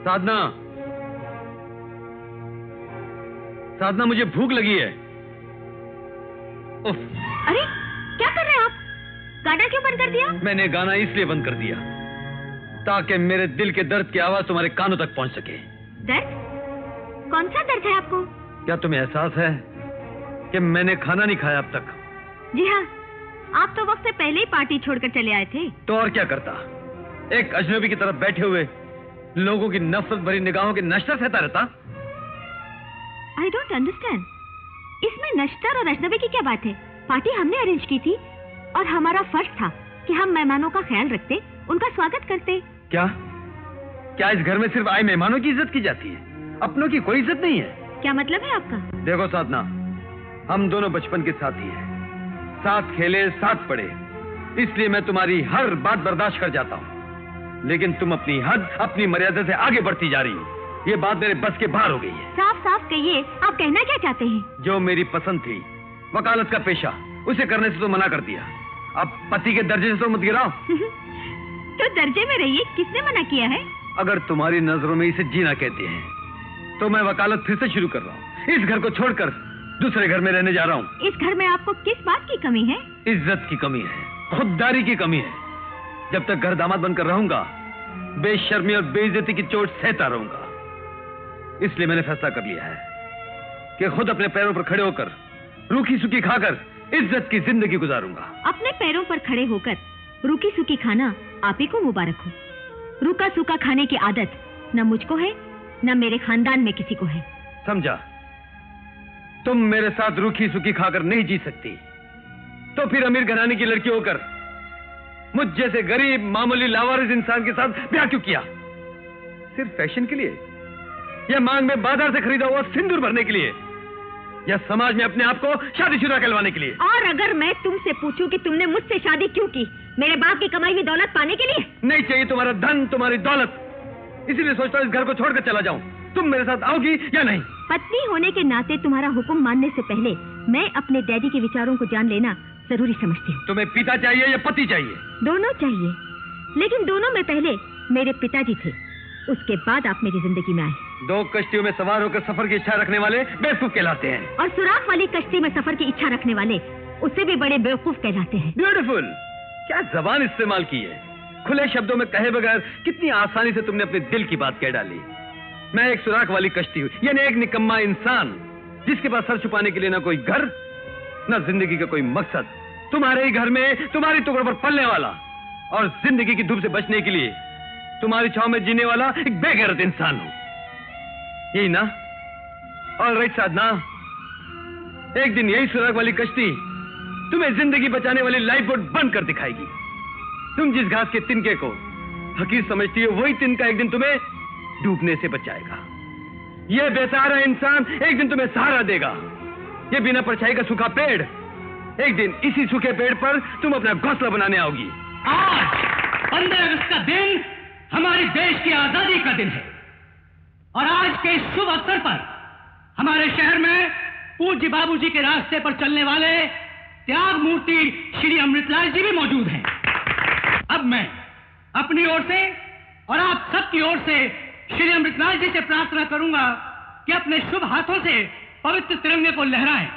साधना, साधना मुझे भूख लगी है। उफ। अरे क्या कर रहे हैं आप? गाना क्यों बंद कर दिया? मैंने गाना इसलिए बंद कर दिया ताकि मेरे दिल के दर्द की आवाज तुम्हारे कानों तक पहुंच सके। दर्द? कौन सा दर्द है आपको? क्या तुम्हें एहसास है कि मैंने खाना नहीं खाया अब तक? जी हाँ, आप तो वक्त से पहले ही पार्टी छोड़कर चले आए थे। तो और क्या करता? एक अजनबी की तरफ बैठे हुए लोगों की नफरत भरी निगाहों के नश्तर सहता रहता। I don't understand. इसमें नश्तर और अजनबी की क्या बात है? पार्टी हमने अरेंज की थी और हमारा फर्ज था कि हम मेहमानों का ख्याल रखते, उनका स्वागत करते। क्या क्या इस घर में सिर्फ आए मेहमानों की इज्जत की जाती है, अपनों की कोई इज्जत नहीं है? क्या मतलब है आपका? देखो साधना, हम दोनों बचपन के साथी हैं, साथ खेले साथ पढ़े, इसलिए मैं तुम्हारी हर बात बर्दाश्त कर जाता हूँ। लेकिन तुम अपनी हद, अपनी मर्यादा से आगे बढ़ती जा रही हो। ये बात मेरे बस के बाहर हो गई है। साफ साफ कहिए, आप कहना क्या चाहते हैं? जो मेरी पसंद थी, वकालत का पेशा, उसे करने से तो मना कर दिया। अब पति के दर्जे से तो मत गिराओ। तो दर्जे में रहिए, किसने मना किया है? अगर तुम्हारी नजरों में इसे जीना कहते हैं तो मैं वकालत फिर से शुरू कर रहा हूँ। इस घर को छोड़कर दूसरे घर में रहने जा रहा हूँ। इस घर में आपको किस बात की कमी है? इज्जत की कमी है, खुददारी की कमी है। जब तक घर दामाद बनकर रहूंगा, बेशर्मी और बेइज्जती की चोट सहता रहूंगा। इसलिए मैंने फैसला कर लिया है कि खुद अपने पैरों पर खड़े होकर, रूखी सूखी खाकर इज्जत की जिंदगी गुजारूंगा। अपने पैरों पर खड़े होकर रूखी सूखी खाना आप ही को मुबारक हो। रूखा सूखा खाने की आदत न मुझको है, न मेरे खानदान में किसी को है। समझा? तुम मेरे साथ रूखी सूखी खाकर नहीं जी सकती, तो फिर अमीर घराने की लड़की होकर मुझ जैसे गरीब मामूली लावारिस इंसान के साथ ब्याह क्यों किया? सिर्फ फैशन के लिए, या मांग में बाजार से खरीदा हुआ सिंदूर भरने के लिए, या समाज में अपने आप को शादीशुदा कहलवाने के लिए? और अगर मैं तुमसे पूछूं कि तुमने मुझसे शादी क्यों की, मेरे बाप की कमाई हुई दौलत पाने के लिए? नहीं चाहिए तुम्हारा धन, तुम्हारी दौलत। इसीलिए सोचता हूं इस घर को छोड़कर चला जाऊं। तुम मेरे साथ आओगी या नहीं? पत्नी होने के नाते तुम्हारा हुक्म मानने से पहले मैं अपने डैडी के विचारों को जान लेना जरूरी समझती हूँ। तुम्हें पिता चाहिए या पति चाहिए? दोनों चाहिए, लेकिन दोनों में पहले मेरे पिताजी थे, उसके बाद आप मेरी जिंदगी में आए। दो कश्तियों में सवार होकर सफर की इच्छा रखने वाले बेवकूफ कहलाते हैं, और सुराख वाली कश्ती में सफर की इच्छा रखने वाले उससे भी बड़े बेवकूफ कहलाते हैं। ब्यूटीफुल! क्या जबान इस्तेमाल की है! खुले शब्दों में कहे बगैर कितनी आसानी से तुमने अपने दिल की बात कह डाली। मैं एक सुराख वाली कश्ती हूँ, यानी एक निकम्मा इंसान जिसके पास सर छुपाने के लिए ना कोई घर, ना जिंदगी का कोई मकसद। तुम्हारे ही घर में तुम्हारी टुकड़ों पर पलने वाला और जिंदगी की धूप से बचने के लिए तुम्हारी छांव में जीने वाला एक बेगैरत इंसान हूं। यही ना? ऑलराइट साधना, एक दिन यही सुराग वाली कश्ती तुम्हें जिंदगी बचाने वाली लाइफ बोट बन कर दिखाएगी। तुम जिस घास के तिनके को हकीर समझती हो, वही तिनका एक दिन तुम्हें डूबने से बचाएगा। यह बेसहारा इंसान एक दिन तुम्हें सहारा देगा। यह बिना परछाई का सूखा पेड़, एक दिन इसी सूखे पेड़ पर तुम अपना घोंसला बनाने आओगी। आज 15 अगस्त का दिन हमारे देश की आजादी का दिन है, और आज के इस शुभ अवसर पर हमारे शहर में पूज्य बाबूजी के रास्ते पर चलने वाले त्याग मूर्ति श्री अमृतलाल जी भी मौजूद हैं। अब मैं अपनी ओर से और आप सबकी ओर से श्री अमृतलाल जी से प्रार्थना करूंगा कि अपने शुभ हाथों से पवित्र तिरंगे को लहराएं।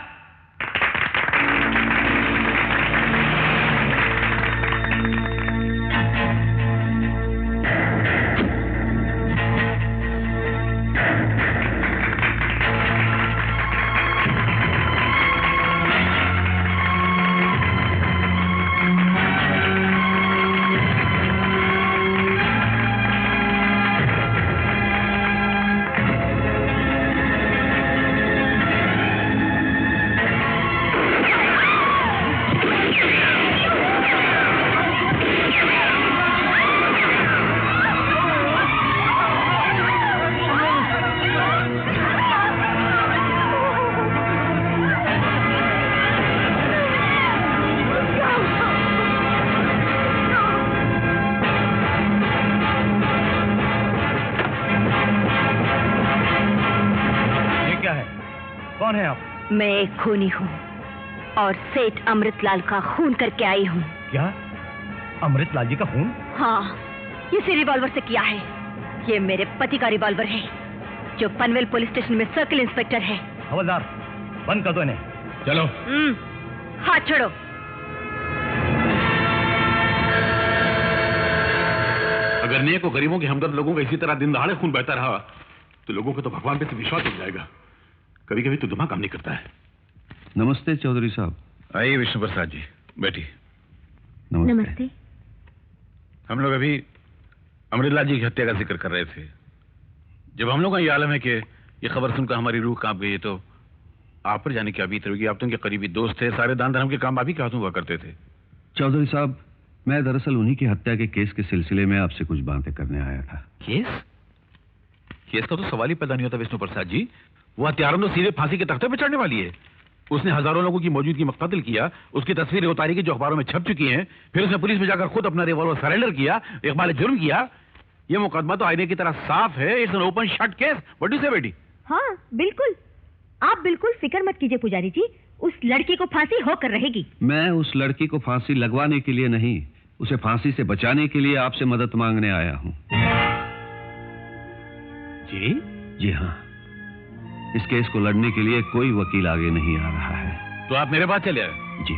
मैं एक खूनी हूँ और सेठ अमृतलाल का खून करके आई हूँ। क्या? अमृतलाल जी का खून? हाँ, इसी रिवॉल्वर से किया है। ये मेरे पति का रिवॉल्वर है, जो पनवेल पुलिस स्टेशन में सर्किल इंस्पेक्टर है। हवलदार, बंद कर दो इन्हें। चलो। हाथ छोड़ो। अगर नेक और गरीबों के हमदर्द लोगों का इसी तरह दिन दहाड़े खून बहता रहा तो लोगों को तो भगवान पे से विश्वास उठ जाएगा। कभी कभी तो दिमाग काम नहीं करता है। नमस्ते चौधरी साहब। आइए विष्णु प्रसाद जी, बैठिए। नमस्ते। हम लोग अभी अमृतलाल जी की हत्या का जिक्र कर रहे थे। जब हम लोग का ये आलम है कि ये खबर सुनकर हमारी रूह कांप गई, तो आप पर जाने की अभी होगी। आप तो उनके करीबी दोस्त थे, सारे दान धर्म के काम आप ही के हाथों हुआ करते थे। चौधरी साहब, मैं दरअसल उन्हीं की हत्या के केस के सिलसिले में आपसे कुछ बातें करने आया था। केस का तो सवाल ही पैदा नहीं होता विष्णु प्रसाद जी। वो हत्यारों तो सीधे फांसी के तख्ते पर चढ़ने वाली है। उसने हजारों लोगों की मौजूदगी में कत्ल किया, उसकी तस्वीरें उतारी की जो अखबारों में छप चुकी हैं, फिर उसने पुलिस में जाकर खुद अपना रिवॉल्वर सरेंडर किया, इकबाल जुर्म किया। ये मुकदमा तो आईने की तरह साफ है। It's an open shut case. What do you से बेटी? हाँ बिल्कुल, आप बिल्कुल फिक्र मत कीजिए पुजारी जी, उस लड़की को फांसी होकर रहेगी। मैं उस लड़की को फांसी लगवाने के लिए नहीं, उसे फांसी से बचाने के लिए आपसे मदद मांगने आया हूँ। जी हाँ, इस केस को लड़ने के लिए कोई वकील आगे नहीं आ रहा है। तो आप मेरे पास चले आए? जी।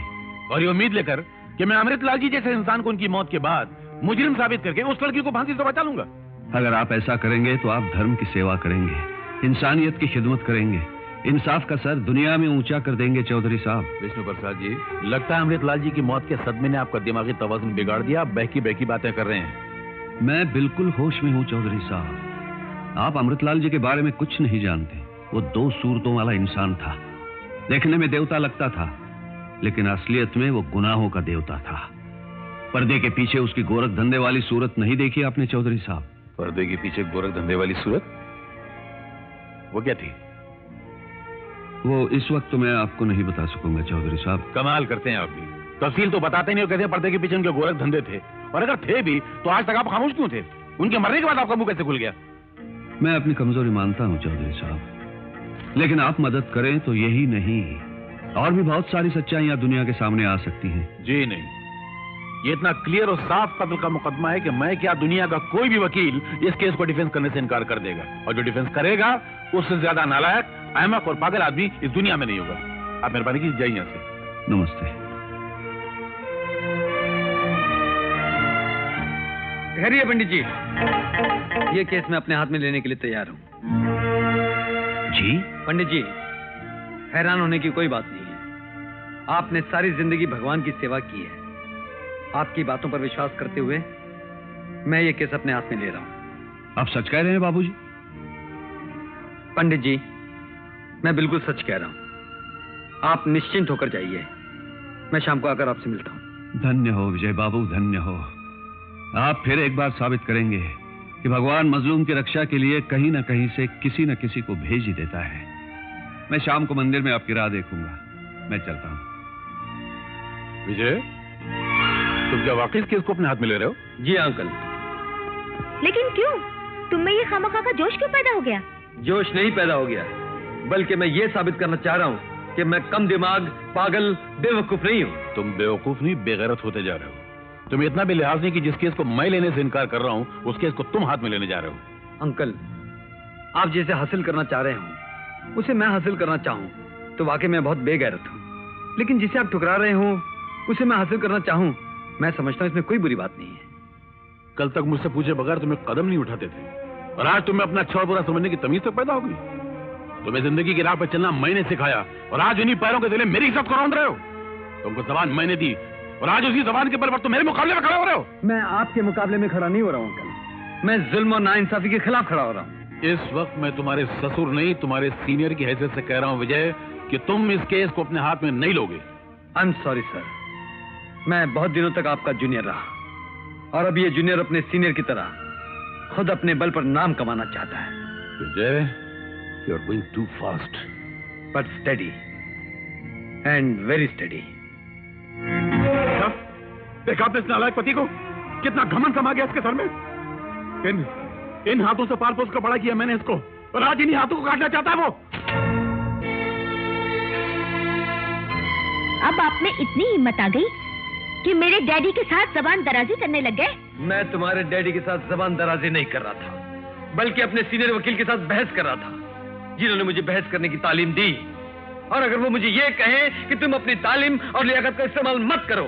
और ये उम्मीद लेकर कि मैं अमृतलाल जी जैसे इंसान को उनकी मौत के बाद मुजरिम साबित करके उस लड़की को फांसी से बचा लूंगा। अगर आप ऐसा करेंगे तो आप धर्म की सेवा करेंगे, इंसानियत की खिदमत करेंगे, इंसाफ का सर दुनिया में ऊंचा कर देंगे चौधरी साहब। विष्णु प्रसाद जी, लगता है अमृतलाल जी की मौत के सदमे ने आपका दिमागी तवाज़ुन बिगाड़ दिया। आप बहकी बहकी बातें कर रहे हैं। मैं बिल्कुल होश में हूँ चौधरी साहब। आप अमृतलाल जी के बारे में कुछ नहीं जानते। वो 2 सूरतों वाला इंसान था। देखने में देवता लगता था, लेकिन असलियत में वो गुनाहों का देवता था। पर्दे के पीछे उसकी गोरख धंधे वाली सूरत नहीं देखी आपने चौधरी साहब? पर्दे के पीछे गोरख धंधे वाली सूरत, वो क्या थी? वो इस वक्त तो मैं आपको नहीं बता सकूंगा चौधरी साहब। कमाल करते हैं आप भी, तफसील तो बताते नहीं हो। कहते पर्दे के पीछे उनके गोरख धंधे थे, और अगर थे भी तो आज तक आप खामोश क्यों थे? उनके मरने के बाद आपका मुंह कैसे खुल गया? मैं अपनी कमजोरी मानता हूँ चौधरी साहब, लेकिन आप मदद करें तो यही नहीं, और भी बहुत सारी सच्चाइयां दुनिया के सामने आ सकती हैं। जी नहीं, ये इतना क्लियर और साफ कत्ल का मुकदमा है कि मैं क्या दुनिया का कोई भी वकील इस केस को डिफेंस करने से इनकार कर देगा, और जो डिफेंस करेगा उससे ज्यादा नालायक, अहमक और पागल आदमी इस दुनिया में नहीं होगा। आप मेहरबानी कीजिए, जाइए यहाँ से। नमस्ते। ठहरिए पंडित जी, ये केस मैं अपने हाथ में लेने के लिए तैयार हूँ। जी? पंडित जी, हैरान होने की कोई बात नहीं है। आपने सारी जिंदगी भगवान की सेवा की है। आपकी बातों पर विश्वास करते हुए मैं ये केस अपने हाथ में ले रहा हूँ। आप सच कह रहे हैं बाबूजी? पंडित जी, मैं बिल्कुल सच कह रहा हूँ। आप निश्चिंत होकर जाइए, मैं शाम को आकर आपसे मिलता हूँ। धन्य हो विजय बाबू, धन्य हो। आप फिर एक बार साबित करेंगे कि भगवान मजलूम की रक्षा के लिए कहीं ना कहीं से किसी न किसी को भेज ही देता है। मैं शाम को मंदिर में आपकी राह देखूंगा। मैं चलता हूँ। विजय, तुम क्या वाकई इस केस को अपने हाथ में ले रहे हो? जी अंकल। लेकिन क्यों? तुम में ये खामखा का जोश क्यों पैदा हो गया? जोश नहीं पैदा हो गया, बल्कि मैं ये साबित करना चाह रहा हूँ कि मैं कम दिमाग, पागल, बेवकूफ नहीं हूँ। तुम बेवकूफ नहीं, बेगैरत होते जा रहे हो। तुम्हें इतना भी लिहाज नहीं कि जिस केस को मैं लेने से इनकार कर रहा हूँ, उस केस को तुम हाथ में लेने जा रहे हो। अंकल, आप जैसे हासिल करना चाह रहे हो उसे मैं हासिल करना चाहूँ तो वाकई मैं बहुत बेगैरत हूँ, लेकिन जिसे आप ठुकरा रहे हो उसे मैं हासिल करना चाहूँ, मैं समझता हूँ इसमें कोई बुरी बात नहीं है। कल तक मुझसे पूछे बगैर तुम्हें कदम नहीं उठाते थे, और आज तुम्हें अपना अच्छा और बुरा समझने की तमीज तक पैदा हो गई। तुम्हें जिंदगी की राह पर चलना मैंने सिखाया, और आज उन्हीं पैरों के तले मेरी इज्जत को रौंद रहे हो। तुमको जबान मैंने दी, और आज उसी जबान के बल पर तुम मेरे मुकाबले में खड़े हो रहे हो। मैं आपके मुकाबले में खड़ा नहीं हो रहा हूँ अंकल, मैं जुल्म और नाइंसाफी के खिलाफ खड़ा हो रहा हूँ। इस वक्त मैं तुम्हारे ससुर नहीं, तुम्हारे सीनियर की हैसियत से कह रहा हूँ विजय, कि तुम इस केस को अपने हाथ में नहीं लोगे। आई एम सॉरी सर, मैं बहुत दिनों तक आपका जूनियर रहा, और अब ये जूनियर अपने सीनियर की तरह खुद अपने बल पर नाम कमाना चाहता है। Vijay, you are going too fast, but study and very study. देखा आपने इस नालायक पति को, कितना घमंड समा गया इसके सर में। इन हाथों से पाल पोस कर बड़ा किया मैंने इसको, और आज इन्हीं हाथों को काटना चाहता है वो। अब आप में इतनी हिम्मत आ गई कि मेरे डैडी के साथ जबान दराजी करने लग गए? मैं तुम्हारे डैडी के साथ जबान दराजी नहीं कर रहा था, बल्कि अपने सीनियर वकील के साथ बहस कर रहा था, जिन्होंने मुझे बहस करने की तालीम दी। और अगर वो मुझे ये कहें कि तुम अपनी तालीम और लियाकत का इस्तेमाल मत करो,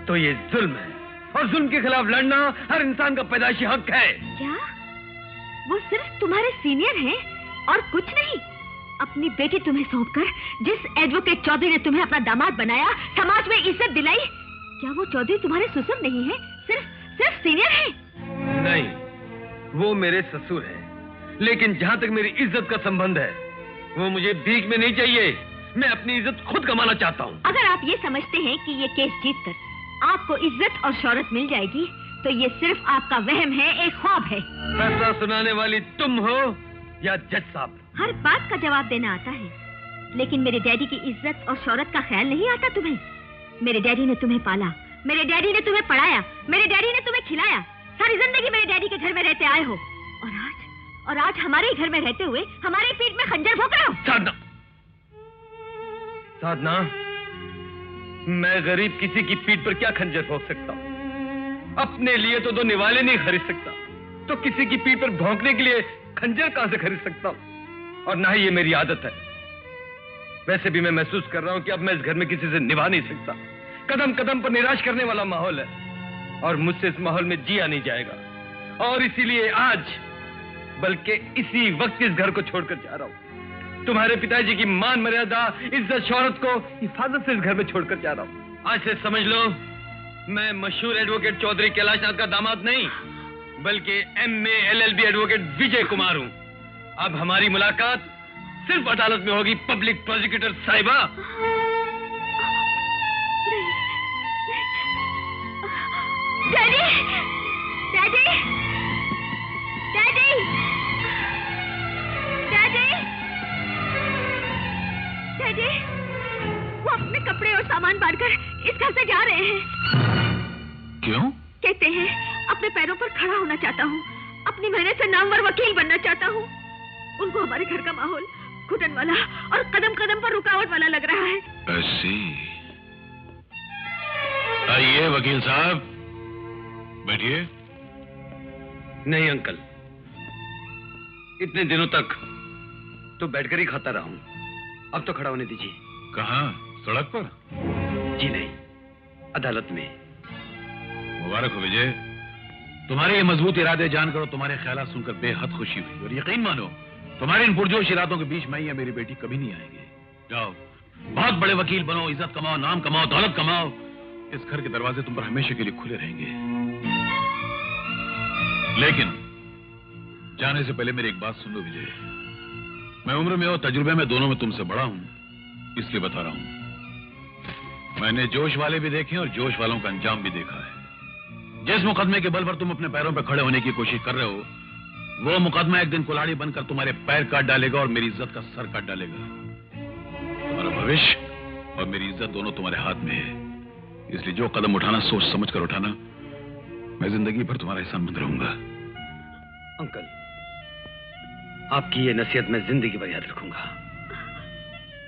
तो ये जुल्म है, और जुल्म के खिलाफ लड़ना हर इंसान का पैदाइशी हक है। क्या वो सिर्फ तुम्हारे सीनियर हैं और कुछ नहीं? अपनी बेटी तुम्हें सौंपकर जिस एडवोकेट चौधरी ने तुम्हें अपना दामाद बनाया, समाज में इज्जत दिलाई, क्या वो चौधरी तुम्हारे ससुर नहीं है, सिर्फ सीनियर है? नहीं, वो मेरे ससुर हैं, लेकिन जहां तक मेरी इज्जत का संबंध है, वो मुझे भीख में नहीं चाहिए। मैं अपनी इज्जत खुद कमाना चाहता हूँ। अगर आप ये समझते हैं कि ये केस जीतकर आपको इज्जत और शौहरत मिल जाएगी, तो ये सिर्फ आपका वहम है, एक ख्वाब है। फैसला सुनाने वाली तुम हो या जज साहब? हर बात का जवाब देना आता है, लेकिन मेरे डैडी की इज्जत और शौहरत का ख्याल नहीं आता तुम्हें? मेरे डैडी ने तुम्हें पाला, मेरे डैडी ने तुम्हें पढ़ाया, मेरे डैडी ने तुम्हें खिलाया, सारी जिंदगी मेरे डैडी के घर में रहते आए हो, और आज हमारे घर में रहते हुए हमारे पीठ में खंजर भोंक रहे हो। साधना, मैं गरीब किसी की पीठ पर क्या खंजर भोंक सकता हूँ? अपने लिए तो 2 निवाले नहीं खरीद सकता, तो किसी की पीठ पर भौंकने के लिए खंजर कहां से खरीद सकता हूँ? और ना ही ये मेरी आदत है। वैसे भी मैं महसूस कर रहा हूं कि अब मैं इस घर में किसी से निभा नहीं सकता। कदम कदम पर निराश करने वाला माहौल है, और मुझसे इस माहौल में जिया नहीं जाएगा। और इसीलिए आज, बल्कि इसी वक्त इस घर को छोड़कर जा रहा हूं। तुम्हारे पिताजी की मान मर्यादा, इज्जत, शौहरत को हिफाजत से इस घर में छोड़कर जा रहा हूं। आज से समझ लो, मैं मशहूर एडवोकेट चौधरी कैलाशनाथ का दामाद नहीं, बल्कि MA LLB advocate Vijay Kumar हूं। अब हमारी मुलाकात सिर्फ अदालत में होगी, पब्लिक प्रोसिक्यूटर साहिबा। Daddy, daddy, daddy, daddy, daddy, वो अपने कपड़े और सामान बांधकर इस घर से जा रहे हैं। क्यों? कहते हैं अपने पैरों पर खड़ा होना चाहता हूँ, अपनी मेहनत से नामवर वकील बनना चाहता हूँ। उनको हमारे घर का माहौल घुटन वाला और कदम कदम पर रुकावट वाला लग रहा है। ऐसी? आइए वकील साहब, बैठिए। नहीं अंकल, इतने दिनों तक तो बैठकर ही खाता रहा हूं, अब तो खड़ा होने दीजिए। कहाँ? सड़क पर? जी नहीं, अदालत में। मुबारक हो विजय, तुम्हारे ये मजबूत इरादे जानकर और तुम्हारे ख्यालात सुनकर बेहद खुशी हुई, और यकीन मानो तुम्हारे इन पुरजोश इरादों के बीच मैं या मेरी बेटी कभी नहीं आएंगे। जाओ, बहुत बड़े वकील बनो, इज्जत कमाओ, नाम कमाओ, दौलत कमाओ। इस घर के दरवाजे तुम पर हमेशा के लिए खुले रहेंगे। लेकिन जाने से पहले मेरी एक बात सुन लो विजय, मैं उम्र में और तजुर्बे में दोनों में तुमसे बड़ा हूं, इसलिए बता रहा हूं। मैंने जोश वाले भी देखे और जोश वालों का अंजाम भी देखा है। जिस मुकदमे के बल पर तुम अपने पैरों पर खड़े होने की कोशिश कर रहे हो, वो मुकदमा एक दिन कुल्हाड़ी बनकर तुम्हारे पैर काट डालेगा और मेरी इज्जत का सर काट डालेगा। तुम्हारा भविष्य और मेरी इज्जत दोनों तुम्हारे हाथ में है, इसलिए जो कदम उठाना सोच समझ कर उठाना। मैं जिंदगी भर तुम्हारा एहसानमंद रहूंगा। अंकल, आपकी ये नसीहत मैं जिंदगी भर याद रखूंगा।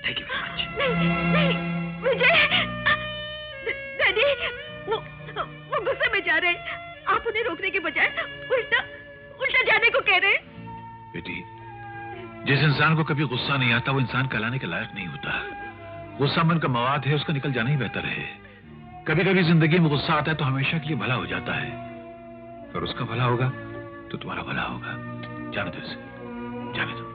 Thank you very much. नहीं, विजय, डैडी, वो गुस्से में जा रहे हैं। आप उन्हें रोकने के बजाय उल्टा जाने को कह रहे हैं। बेटी, जिस इंसान को कभी गुस्सा नहीं आता वो इंसान कहलाने के लायक नहीं होता। गुस्सा मन का मवाद है, उसका निकल जाना ही बेहतर है। कभी कभी जिंदगी में गुस्सा आता है तो हमेशा के लिए भला हो जाता है, और उसका भला होगा तो तुम्हारा भला होगा। जाने दो इसे, जाने दो।